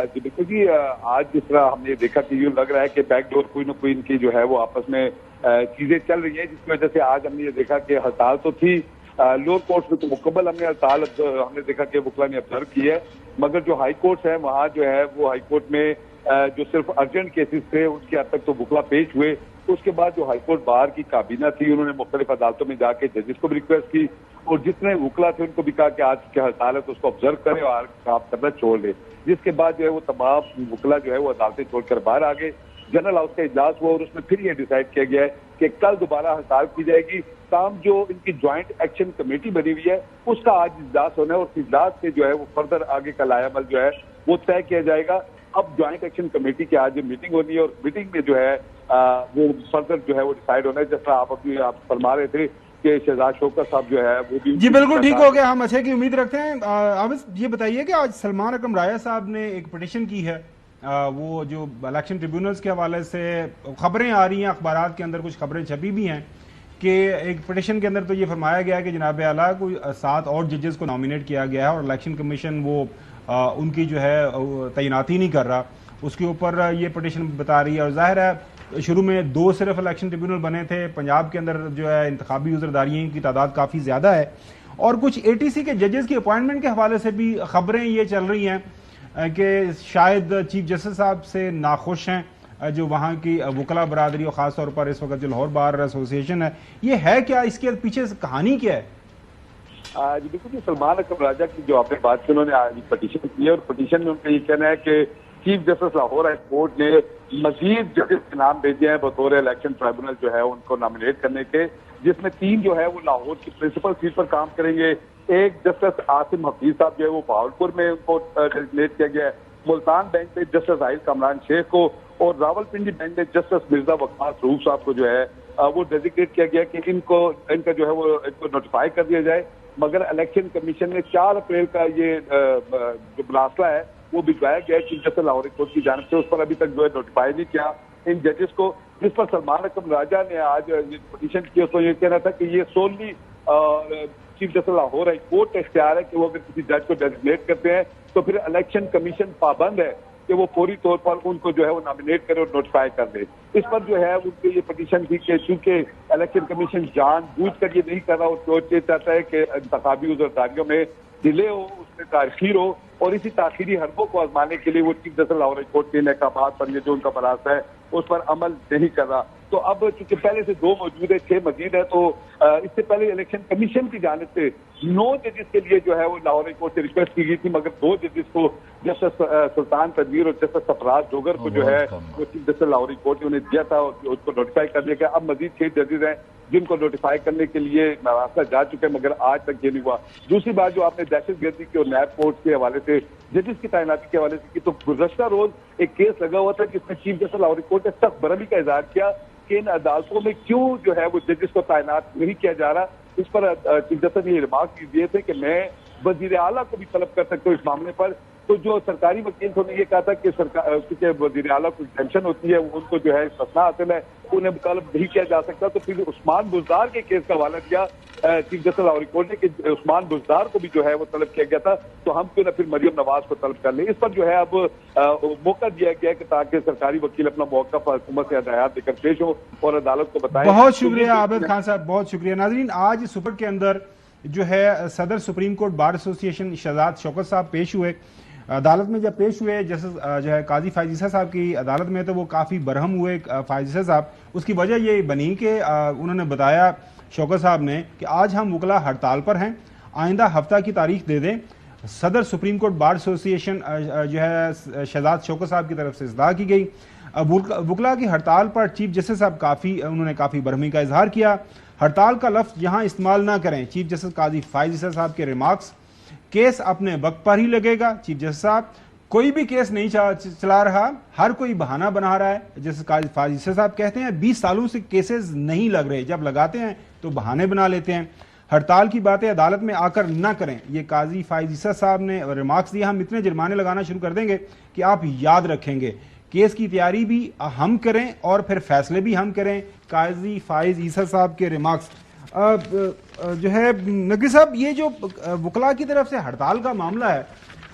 जी बिल्कुल जी, आज जिस तरह हमने देखा कि यूँ लग रहा है कि बैकडोर कोई न कोई इनकी जो है वो आपस में चीजें चल रही हैं, जिसकी वजह से आज हमने ये देखा कि हड़ताल तो थी लोअर कोर्ट में, तो मुकम्मल हमने हड़ताल हमने देखा कि वकला ने ऑब्जर्व की है, मगर जो हाई कोर्ट है वहाँ जो है वो हाई कोर्ट में जो सिर्फ अर्जेंट केसेस थे उसके हद तक तो वकला पेश हुए। उसके बाद जो हाईकोर्ट बार की काबीना थी उन्होंने मुख्तलिफ अदालतों में जाके जजेस को भी रिक्वेस्ट की और जितने वकला थे उनको भी कहा कि आज की हड़ताल है तो उसको ऑब्जर्व करें और काम करना छोड़ दें। जिसके बाद जो है वो तमाम वकला जो है वो अदालतें छोड़कर बाहर आ गए। जनरल हाउस का इजलास हुआ और उसमें फिर ये डिसाइड किया गया है कि कल दोबारा हड़ताल की जाएगी। काम जो इनकी ज्वाइंट एक्शन कमेटी बनी हुई है उसका आज इजलास होना है और इजलास से जो है वो फर्दर आगे का लायामल जो है वो तय किया जाएगा। अब ज्वाइंट एक्शन कमेटी की आज मीटिंग होनी है और मीटिंग में जो है वो फर्दर जो है वो डिसाइड होना है। जैसा आप फरमा रहे थे कि शहजाद शौकत साहब जो है वो भी जी बिल्कुल ठीक हो गया, हम अच्छे की उम्मीद रखते हैं। अब ये बताइए कि आज सलमान अकरम राया साहब ने एक पिटिशन की है, वो जो इलेक्शन ट्रिब्यूनल्स के हवाले से खबरें आ रही हैं, अखबारात के अंदर कुछ खबरें छपी भी हैं कि एक पिटिशन के अंदर तो ये फरमाया गया है कि जनाब आला को 7 और जजेस को नॉमिनेट किया गया है और इलेक्शन कमीशन वो उनकी जो है तैनाती नहीं कर रहा, उसके ऊपर ये पिटिशन बता रही है। और जाहिर है शुरू में 2 सिर्फ इलेक्शन ट्रिब्यूनल बने थे, पंजाब के अंदर जो है इंतखाबी उज़रदारियों की तादाद काफ़ी ज़्यादा है और कुछ ATC के जजेस की अपॉइंटमेंट के हवाले से भी खबरें ये चल रही हैं कि शायद चीफ जस्टिस साहब से नाखुश हैं जो वहाँ की वकला बरादरी और ख़ास तौर पर इस वक्त जो लाहौर बार एसोसिएशन है। ये है क्या, इसके पीछे कहानी क्या है? जी बिल्कुल जी, सलमान अकरम राजा की जो आपने बात की उन्होंने आज पिटीशन की है और पिटीशन में उनका ये कहना है कि chief justice Lahore high court ने मजीद जजेस के नाम भेजे हैं बतौर इलेक्शन ट्राइब्यूनल जो है उनको नॉमिनेट करने के, जिसमें 3 जो है वो लाहौर की प्रिंसिपल सीट पर काम करेंगे। एक जस्टिस आसिम हफीज साहब जो है वो बहावलपुर में उनको डेजिग्नेट किया गया है, मुल्तान बेंच में जस्टिस आहिल कमरान शेख को और रावलपिंडी बेंच में जस्टिस मिर्जा वक्कास रूफ साहब को जो है वो डेजिग्नेट किया गया कि इनका जो है वो इनको नोटिफाई कर दिया जाए। मगर इलेक्शन कमीशन ने 4 अप्रैल का ये जो मसला है वो भिजवाया गया चीफ जस्टिस लाहौर कोर्ट की जानिब से, उस पर अभी तक जो है नोटिफाई नहीं किया इन जजेस को, जिस पर सलमान अकरम राजा ने आज ये पिटीशन की। उसको ये कहना था कि ये solely chief justice Lahore high court का इख्तियार है कि वो अगर किसी जज को डेजिग्नेट करते हैं तो फिर इलेक्शन कमीशन पाबंद है कि वो फौरी तौर पर उनको जो है वो नॉमिनेट करे और नोटिफाई कर दे। इस पर जो है उनकी ये पिटीशन थी कि चूंकि इलेक्शन कमीशन जानबूझकर ये नहीं कर रहा और ये चाहता है कि इंतखाबी उज़रदारियों में डिले हो, उसमें ताखीर हो और इसी ताखीरी हरबों को आजमाने के लिए वो chief justice Lahore high court के अहकामात पर ये जो उनका बरास्त है उस पर अमल नहीं कर रहा। तो अब चूंकि पहले से 2 मौजूद है, 6 मजीद है, तो इससे पहले इलेक्शन कमीशन की जानिब से 9 जजेस के लिए जो है वो लाहौर हाई कोर्ट से रिक्वेस्ट की गई थी, मगर 2 जजेस को जस्टिस सुल्तान तनवीर और जस्टिस सफराज डोगर को जो है वो chief justice Lahore high court ने उन्हें दिया था और उसको नोटिफाई कर दिया गया। अब मजीद 6 जजेस हैं जिनको नोटिफाई करने के लिए रास्ता जा चुके हैं, मगर आज तक ये नहीं हुआ। दूसरी बात जो आपने दहशतगर्दी की और नैब कोर्ट के हवाले से जजेस की तैनाती के हवाले से की, तो गुज़श्ता रोज एक केस लगा हुआ था जिसमें चीफ जस्टिस लाहौर कोर्ट ने सख्त बरहमी का इजहार किया कि इन अदालतों में क्यों जो है वो जजेस को तैनात नहीं किया जा रहा। इस पर चीफ जस्टिस ने ये रिमार्क दिए थे कि मैं वजीर आला को भी तलब कर सकता हूँ इस मामले पर। तो जो सरकारी वकील थे ये कहा था कि सरकार क्योंकि वजीर आला को टेंशन होती है, उनको जो है मसला हासिल है, उन्हें तलब नहीं किया जा सकता। तो फिर उस्मान बुज़दार के केस का हवाला दिया چیف جسٹس لاہوری کورٹ نے کہ عثمان بزدار کو بھی جو ہے وہ طلب کیا گیا تھا، تو ہم کیوں نہ پھر مریم نواز کو طلب کر لیں. اس پر جو ہے اب موقع دیا گیا کہ تاکہ سرکاری وکیل اپنا موقف حکومت سے ہدایات دے کر پیش ہو اور عدالت کو بتائیں. بہت شکریہ عابد خان صاحب، بہت شکریہ. ناظرین، آج سپر کے اندر جو ہے صدر سپریم کورٹ بار ایسوسی ایشن شہزاد شوکت صاحب پیش ہوئے عدالت میں. جب پیش ہوئے جسٹس جو ہے قاضی فائز عیسیٰ صاحب کی عدالت میں، تو وہ کافی برہم ہوئے فائز عیسیٰ صاحب. اس کی وجہ یہ بنی کہ انہوں نے بتایا شوکت صاحب نے کہ آج ہم وکلا ہڑتال پر ہیں، آئندہ ہفتہ کی تاریخ دے دیں. صدر سپریم کورٹ بار ایسوسی ایشن جو ہے شہزاد شوکت صاحب کی طرف سے اصلاح کی گئی. وکلا کی ہڑتال پر چیف جسٹس صاحب انہوں نے کافی برہمی کا اظہار کیا. ہڑتال کا لفظ یہاں استعمال نہ کریں. چیف جسٹس قاضی فائز عیسیٰ صاحب کے ریمارکس، کیس اپنے وقت پر ہی لگے گا. چیف جسٹس صاحب کوئی بھی کیس نہیں چلا رہا، ہر کوئی بہانہ بنا رہا ہے. جسٹس قاضی فائز عیسیٰ صاحب کہتے ہیں 20 سالوں سے کیسز نہیں لگ رہے، جب لگاتے ہیں تو بہانے بنا لیتے ہیں. ہڑتال کی باتیں عدالت میں آ کر نہ کریں، یہ قاضی فائز عیسیٰ صاحب نے ریمارکس دیا. ہم اتنے جرمانے لگانا شروع کر دیں گے کہ آپ یاد رکھیں گے. کیس کی تیاری بھی ہم کریں اور پھر فیصلے بھی ہم کریں. قاضی فائز عیسیٰ صاحب کے ریمارکس. جو ہے نقوی صاحب، یہ جو وکلا کی طرف سے ہڑتال کا معاملہ ہے،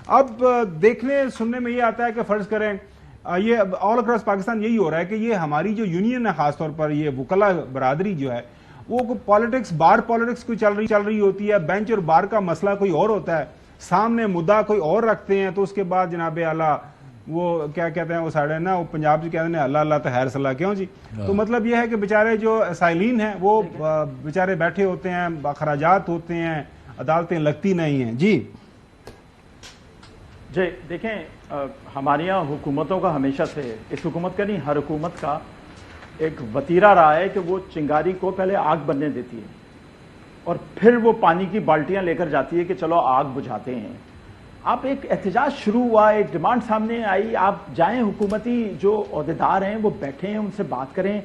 اب دیکھنے سننے میں یہ آتا ہے کہ فرض کریں یہ آل اکراس پاکستان یہی ہو رہا ہے کہ یہ ہماری جو یونین ہے، خاص طور پر یہ وکلا برادری جو ہے، وہ پالیٹکس بار پالیٹکس کوئی چل رہی ہوتی ہے. بینچ اور بار کا مسئلہ کوئی اور ہوتا ہے، سامنے مدعا کوئی اور رکھتے ہیں، تو اس کے بعد جناب اعلیٰ وہ کیا کہتے ہیں، وہ ساڑھے نا وہ پنجاب سے کہتے ہیں اللہ اللہ تو خیر صلاح کیوں جی. تو مطلب یہ ہے کہ بیچارے جو سائلین ہیں وہ بیچارے بیٹھے ہوتے ہیں، اخراجات ہوتے ہیں، عدالتیں لگتی نہیں ہیں. جی دیکھیں، ہمارے یہاں حکومتوں کا ہمیشہ سے، اس حکومت کا نہیں ہر حکومت کا ایک وتیرہ رہا ہے کہ وہ چنگاری کو پہلے آگ بننے دیتی ہے اور پھر وہ پانی کی بالٹیاں لے کر جاتی ہے کہ چلو آگ بجھاتے ہیں. آپ ایک احتجاج شروع ہوا، ایک ڈیمانڈ سامنے آئی، آپ جائیں، حکومتی جو عہدیدار ہیں وہ بیٹھیں، ان سے بات کریں،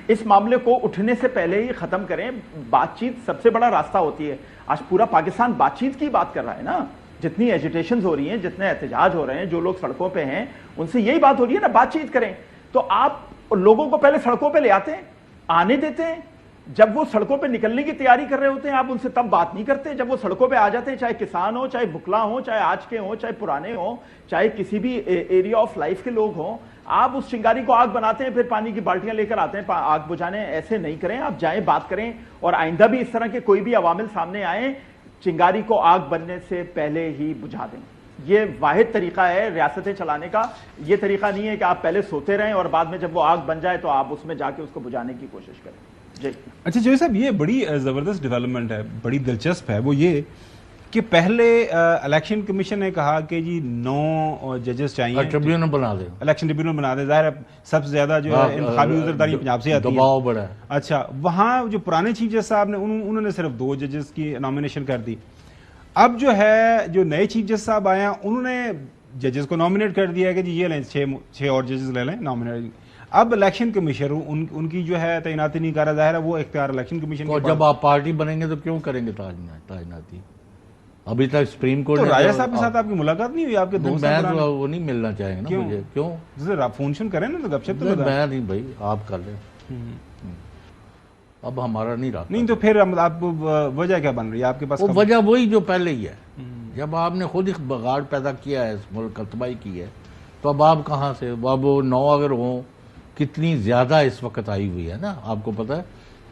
اس معاملے کو اٹھنے سے پہلے ہی ختم کریں. بات چیت سب سے بڑا راستہ ہوتی ہے. آج پورا پاکستان بات چیت کی بات کر رہا ہے نا. جتنی ایجیٹیشنز ہو رہی ہیں، جتنے احتجاج ہو رہے ہیں، جو لوگ سڑکوں پہ ہیں، ان سے یہی بات ہو رہی ہے نا، بات چیت کریں. تو آپ لوگوں کو پہلے سڑکوں پہ لے آتے ہیں، آنے دیتے ہیں. جب وہ سڑکوں پہ نکلنے کی تیاری کر رہے ہوتے ہیں، آپ ان سے تب بات نہیں کرتے. جب وہ سڑکوں پہ آ جاتے ہیں، چاہے کسان ہوں، چاہے بکلا ہوں، چاہے آج کے ہوں، چاہے پرانے ہوں، چاہے کسی بھی ایریا آف لائف کے لوگ ہوں، آپ اس چنگاری کو آگ بناتے ہیں، پھر پانی کی بالٹیاں لے کر آتے ہیں آگ بجھانے. ایسے نہیں کریں. آپ جائیں، بات کریں، اور آئندہ بھی اس طرح کے کوئی بھی عوامل سامنے آئیں، چنگاری کو آگ بننے سے پہلے ہی بجھا دیں. یہ واحد طریقہ ہے ریاستیں چلانے کا. یہ طریقہ نہیں ہے کہ آپ پہلے سوتے رہیں اور بعد میں جب وہ آگ بن جائے تو آپ اس میں جا کے اس کو بجھانے کی کوشش کریں. جی اچھا جوئی صاحب، یہ بڑی زبردست ڈیولپمنٹ ہے، بڑی دلچسپ ہے. وہ یہ کہ پہلے الیکشن کمیشن نے کہا کہ جی 9 ججز چاہیے، ٹریبیونل بنا دیں، الیکشن ٹریبیونل بنا دیں. ظاہر ہے سب سے زیادہ جو ہے انتخابی عذرداری پنجاب سے آتی ہے، دباؤ بڑا ہے. اچھا، وہاں جو پرانے چیف جسٹس صاحب نے انہوں نے صرف 2 ججز کی نامینیشن کر دی. اب جو ہے جو نئے چیف جسٹس صاحب آئے ہیں، انہوں نے ججز کو نامینیٹ کر دیا ہے کہ جی یہ لیں 6 اور ججز لے لیں نامینیٹ. اب الیکشن کمیشن ان کی جو ہے تعیناتی نہیں کر رہا. ظاہر ہے وہ اختیار الیکشن کمیشن اور جب آپ پارٹی بنیں گے تو کیوں کریں گے تعیناتی؟ ابھی تک سپریم کورٹ تو راجہ صاحب کے ساتھ آپ کی ملاقات نہیں ہوئی؟ آپ کے دوست میں تو وہ نہیں ملنا چاہیں گے نا مجھے. کیوں؟ فون شون کریں نا تو گپ شپ تو میں نہیں بھائی، آپ کر لیں. اب ہمارا نہیں رہا. نہیں تو پھر آپ وجہ کیا بن رہی ہے آپ کے پاس؟ وہ وجہ وہی جو پہلے ہی ہے. جب آپ نے خود ہی بگاڑ پیدا کیا ہے، اس ملک کا تباہی کی ہے، تو اب آپ کہاں سے؟ اب 9 اگر ہوں، کتنی زیادہ اس وقت آئی ہوئی ہے نا، آپ کو پتہ ہے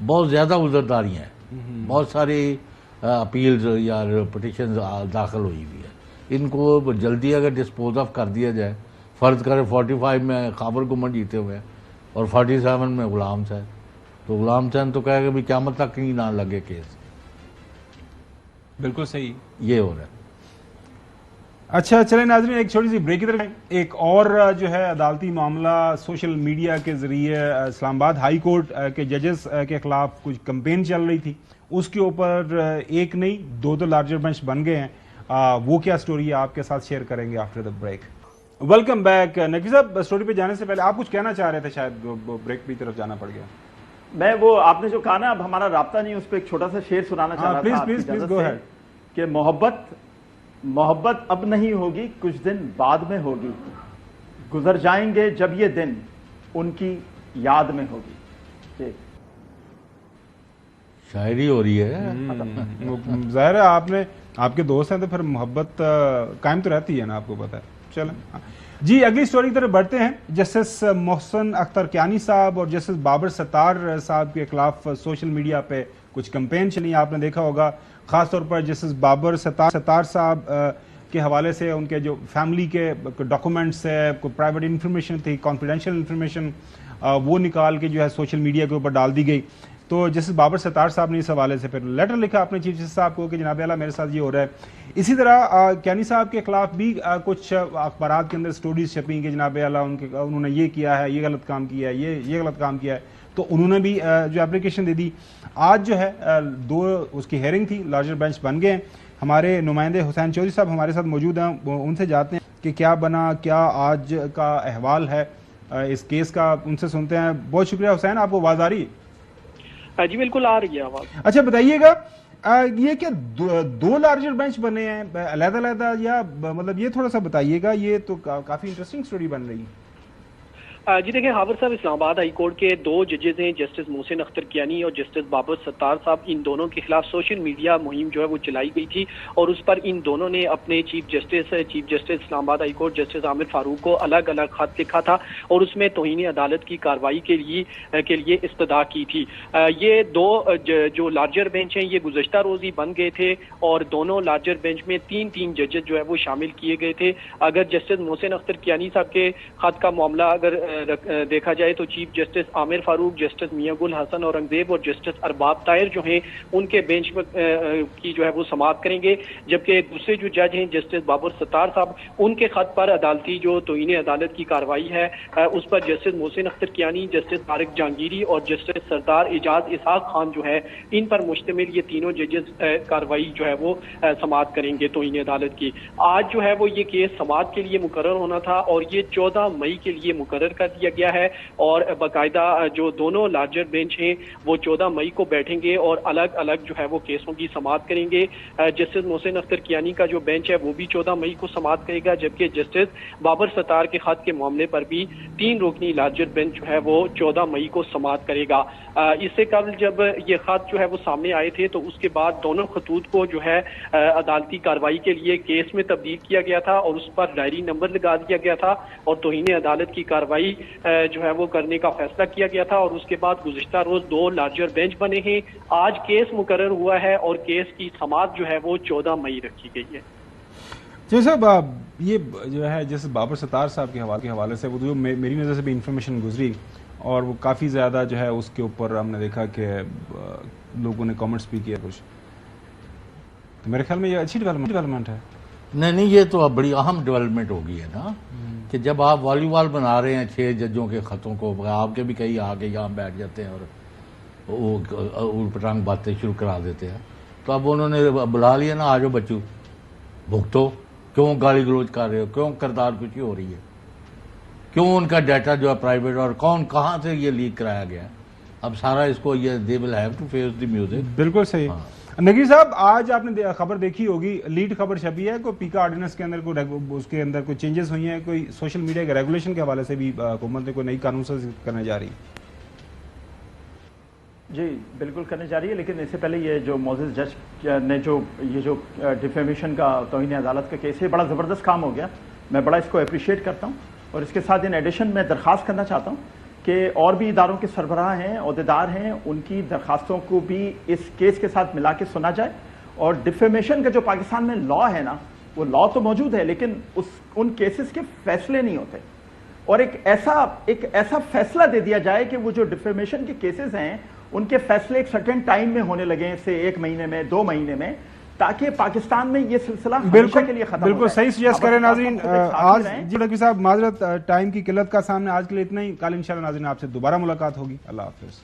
بہت زیادہ عذرداریاں ہیں، بہت ساری اپیلز یا پٹیشنز داخل ہوئی ہوئی ہے. ان کو جلدی اگر ڈسپوز آف کر دیا جائے، فرض کریں 45 میں خاور گمن جیتے ہوئے ہیں اور 47 میں غلام صاحب، تو غلام صاحب تو کہے گا بھی قیامت تک نہیں نہ لگے کیس. بالکل صحیح یہ ہو رہا ہے. اچھا چلیں ناظرین، ایک چھوٹی سی بریک کی طرف. ایک اور جو ہے عدالتی معاملہ سوشل میڈیا کے ذریعے اسلام آباد ہائی کورٹ کے ججز کے خلاف کچھ کمپین چل رہی تھی، اس کے اوپر ایک نہیں 2 لارجر بینچ بن گئے ہیں. وہ کیا سٹوری ہے آپ کے ساتھ شیئر کریں گے after the break. Welcome back. Naqvi صاحب، سٹوری پہ جانے سے پہلے آپ کچھ کہنا چاہ رہے تھے، شاید بریک کی طرف جانا پڑ گیا. میں وہ آپ نے جو کہا نا، اب ہمارا رابطہ نہیں، اس پہ ایک چھوٹا سا شعر سنانا چاہ رہا تھا پلیز گو اہیڈ. کہ محبت اب نہیں ہوگی، کچھ دن بعد میں ہوگی، گزر جائیں گے جب یہ دن ان کی یاد میں ہوگی. شاعری ہو رہی ہے. ظاہر ہے آپ نے آپ کے دوست ہیں تو پھر محبت قائم تو رہتی ہے نا, آپ کو پتا ہے. چلیں جی اگلی سٹوری کی طرف بڑھتے ہیں. جسٹس محسن اختر کیانی صاحب اور جسٹس بابر ستار صاحب کے خلاف سوشل میڈیا پہ کچھ کمپین چلی, آپ نے دیکھا ہوگا. خاص طور پر جسٹس بابر ستار صاحب کے حوالے سے ان کے جو فیملی کے ڈاکومنٹس ہے, کوئی پرائیویٹ انفارمیشن تھی, کانفیڈینشیل انفارمیشن, وہ نکال کے جو ہے سوشل میڈیا کے اوپر ڈال دی گئی. تو جسٹس بابر ستار صاحب نے اس حوالے سے پھر لیٹر لکھا اپنے چیف جسٹس صاحب کو کہ جناب اعلیٰ میرے ساتھ یہ ہو رہا ہے. اسی طرح کیانی صاحب کے خلاف بھی کچھ اخبارات کے اندر سٹوریز چھپیں کہ جناب اعلیٰ انہوں نے یہ کیا ہے, یہ غلط کام کیا ہے, یہ غلط کام کیا ہے. تو انہوں نے بھی جو اپلیکیشن دے دی. آج جو ہے 2 اس کی ہیئرنگ تھی, لارجر بینچ بن گئے ہیں. ہمارے نمائندے حسین چودھری صاحب ہمارے ساتھ موجود ہیں, ان سے جاتے ہیں کہ کیا بنا, کیا آج کا احوال ہے اس کیس کا, ان سے سنتے ہیں. بہت شکریہ حسین, آپ کو آواز آ رہی ہے؟ جی بالکل آ رہی ہے آواز. اچھا بتائیے گا, یہ کیا 2 لارجر بینچ بنے ہیں علیحدہ علیحدہ, یا مطلب یہ تھوڑا سا بتائیے گا, یہ تو کافی انٹرسٹنگ سٹوری بن رہی ہے. جی دیکھیں ہاور صاحب اسلام آباد ہائی کورٹ کے 2 ججز ہیں, جسٹس محسن اختر کیانی اور جسٹس بابر ستار صاحب. ان دونوں کے خلاف سوشل میڈیا مہم جو ہے وہ چلائی گئی تھی اور اس پر ان دونوں نے اپنے چیف جسٹس اسلام آباد ہائی کورٹ جسٹس عامر فاروق کو الگ الگ خط لکھا تھا اور اس میں توہین عدالت کی کارروائی کے لیے استدعا کی تھی. یہ 2 جو لارجر بینچ ہیں یہ گزشتہ روز ہی بن گئے تھے اور دونوں لارجر بینچ میں 3 ججز جو ہے وہ شامل کیے گئے تھے. اگر جسٹس محسن اختر کیانی صاحب کے خط کا معاملہ اگر دیکھا جائے تو چیف جسٹس عامر فاروق, جسٹس میاں گل حسن اورنگزیب اور جسٹس ارباب طاہر جو ہیں ان کے بینچ کی جو ہے وہ سماعت کریں گے, جبکہ دوسرے جو جج ہیں جسٹس بابر ستار صاحب ان کے خط پر عدالتی جو توہین عدالت کی کارروائی ہے اس پر جسٹس محسن اختر کیانی, جسٹس طارق جہانگیری اور جسٹس سردار اعجاز اسحاق خان جو ہے ان پر مشتمل یہ تینوں ججز کارروائی جو ہے وہ سماعت کریں گے توہین عدالت کی. آج جو ہے وہ یہ کیس سماعت کے لیے مقرر ہونا تھا اور یہ 14 مئی کے لیے مقرر کر دیا گیا ہے اور باقاعدہ جو دونوں لارجر بینچ ہیں وہ 14 مئی کو بیٹھیں گے اور الگ الگ جو ہے وہ کیسوں کی سماعت کریں گے. جسٹس محسن اختر کیانی کا جو بینچ ہے وہ بھی 14 مئی کو سماعت کرے گا, جبکہ جسٹس بابر ستار کے خط کے معاملے پر بھی 3 رکنی لارجر بینچ جو ہے وہ 14 مئی کو سماعت کرے گا. اس سے قبل جب یہ خط جو ہے وہ سامنے آئے تھے تو اس کے بعد دونوں خطوط کو جو ہے عدالتی کارروائی کے لیے کیس میں تبدیل کیا گیا تھا اور اس پر ڈائری نمبر لگا دیا گیا تھا اور توہین عدالت کی کارروائی جو ہے وہ کرنے کا فیصلہ کیا گیا تھا اور اس کے بعد گزشتہ روز 2 لارجر بینچ بنے ہیں. آج کیس مقرر ہوا ہے اور کیس کی سماعت جو ہے وہ 14 مئی رکھی گئی ہے. جی صاحب, یہ جو ہے جیسے بابر ستار صاحب کے حوالے سے وہ جو میری نظر سے بھی انفارمیشن گزری اور وہ کافی زیادہ جو ہے اس کے اوپر ہم نے دیکھا کہ لوگوں نے کامنٹس بھی کیا کچھ, تو میرے خیال میں یہ اچھی ڈیولپمنٹ ہے. نہیں یہ تو اب بڑی اہم ڈیولپمنٹ ہو گئی ہے نا کہ جب آپ والی بال بنا رہے ہیں 6 ججوں کے خطوں کو, آپ کے بھی کئی آگے یہاں بیٹھ جاتے ہیں اور وہ اولٹ پٹانگ باتیں شروع کرا دیتے ہیں, تو اب انہوں نے بلا لیا نا, آجو بچو بھگتو, کیوں گالی گلوچ کر رہے ہو, کیوں کردار کشی ہو رہی ہے, کیوں ان کا ڈیٹا جو ہے پرائیویٹ اور کون کہاں سے یہ لیک کرایا گیا. اب سارا اس کو یہ they will have to face the music. بالکل صحیح. نگیر صاحب آج آپ نے خبر دیکھی ہوگی, لیڈ خبر چھپی ہے کوئی پیکا آرڈیننس کے اندر اس کے اندر کوئی چینجز ہوئی ہیں, کوئی سوشل میڈیا کے ریگولیشن کے حوالے سے بھی حکومت نے کوئی نئی قانون سازی کرنے جا رہی ہے. جی بالکل کرنے جا رہی ہے, لیکن اس سے پہلے یہ جو معزز جج نے جو ڈیفیمیشن کا توہین عدالت کا کیس ہے بڑا زبردست کام ہو گیا, میں بڑا اس کو اپریشیٹ کرتا ہوں. اور اس کے ساتھ ان ایڈیشن میں درخواست کرنا چاہتا ہوں کہ اور بھی اداروں کے سربراہ ہیں, عہدیدار ہیں, ان کی درخواستوں کو بھی اس کیس کے ساتھ ملا کے سنا جائے. اور ڈیفیمیشن کا جو پاکستان میں لا ہے نا, وہ لا تو موجود ہے لیکن ان کیسز کے فیصلے نہیں ہوتے, اور ایک ایسا فیصلہ دے دیا جائے کہ وہ جو ڈیفیمیشن کے کیسز ہیں ان کے فیصلے ایک سرٹن ٹائم میں ہونے لگے, سے 1 مہینے میں 2 مہینے میں, تاکہ پاکستان میں یہ سلسلہ ہمیشہ کے لیے ختم ہو جائے. بالکل صحیح سجیسٹ کریں ناظرین. آج جی لکی صاحب معذرت ٹائم کی قلت کا سامنے آج کے لیے اتنا ہی. کل انشاءاللہ ناظرین آپ سے دوبارہ ملاقات ہوگی. اللہ حافظ.